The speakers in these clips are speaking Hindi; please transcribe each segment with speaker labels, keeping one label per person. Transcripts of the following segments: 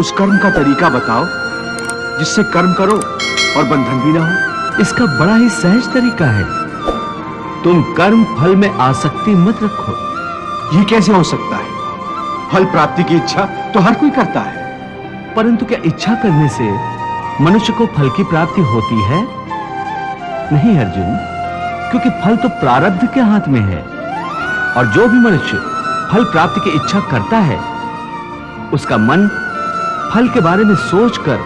Speaker 1: उस कर्म का तरीका बताओ जिससे कर्म करो और बंधन भी ना हो।
Speaker 2: इसका बड़ा ही सहज तरीका है। तुम कर्म फल में आसक्ति मत रखो।
Speaker 1: ये कैसे हो सकता है? फल प्राप्ति की इच्छा तो हर कोई करता है।
Speaker 2: परंतु क्या इच्छा करने से मनुष्य को फल की प्राप्ति होती है? नहीं अर्जुन, क्योंकि फल तो प्रारब्ध के हाथ में है। और जो भी मनुष्य फल प्राप्ति की इच्छा करता है, उसका मन फल के बारे में सोचकर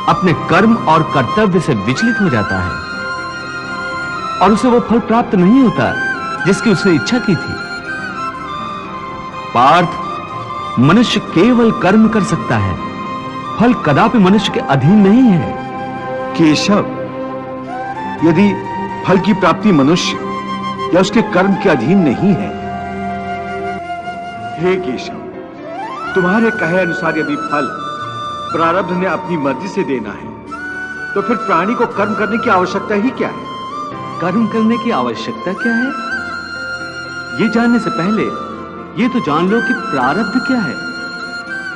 Speaker 2: अपने कर्म और कर्तव्य से विचलित हो जाता है और उसे वो फल प्राप्त नहीं होता जिसकी उसने इच्छा की थी। पार्थ, मनुष्य केवल कर्म कर सकता है, फल कदापि मनुष्य के अधीन नहीं है।
Speaker 1: केशव, यदि फल की प्राप्ति मनुष्य या उसके कर्म के अधीन नहीं है, हे केशव, तुम्हारे कहे अनुसार यदि फल प्रारब्ध ने अपनी मर्जी से देना है, तो फिर प्राणी को कर्म करने की आवश्यकता ही क्या है?
Speaker 2: कर्म करने की आवश्यकता क्या है? ये जानने से पहले ये तो जान लो कि प्रारब्ध क्या है,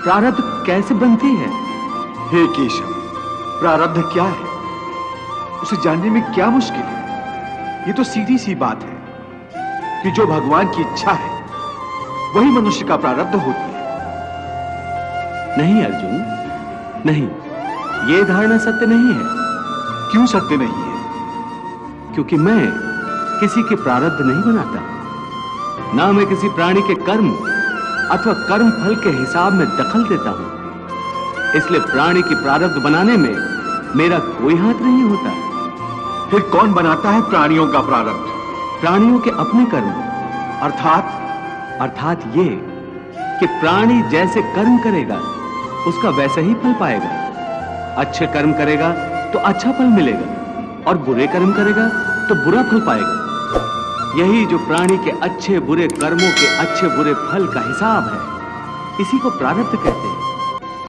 Speaker 2: प्रारब्ध कैसे बनती है।
Speaker 1: हे केशव, प्रारब्ध क्या है? उसे जानने में क्या मुश्किल है? ये तो सीधी सी बात है कि जो भगवान की इच्छा है वही मनुष्य का प्रारब्ध होती है।
Speaker 2: नहीं अर्जुन, नहीं, ये धारणा सत्य नहीं है।
Speaker 1: क्यों सत्य नहीं है?
Speaker 2: क्योंकि मैं किसी के प्रारब्ध नहीं बनाता, ना मैं किसी प्राणी के कर्म अथवा कर्म फल के हिसाब में दखल देता हूं। इसलिए प्राणी की प्रारब्ध बनाने में मेरा कोई हाथ नहीं होता।
Speaker 1: फिर कौन बनाता है प्राणियों का प्रारब्ध?
Speaker 2: प्राणियों के अपने कर्म। अर्थात ये कि प्राणी जैसे कर्म करेगा उसका वैसा ही फल पाएगा। अच्छे कर्म करेगा तो अच्छा फल मिलेगा और बुरे कर्म करेगा तो बुरा फल पाएगा। यही जो प्राणी के अच्छे बुरे कर्मों के अच्छे बुरे फल का हिसाब है, इसी को प्रारब्ध कहते हैं।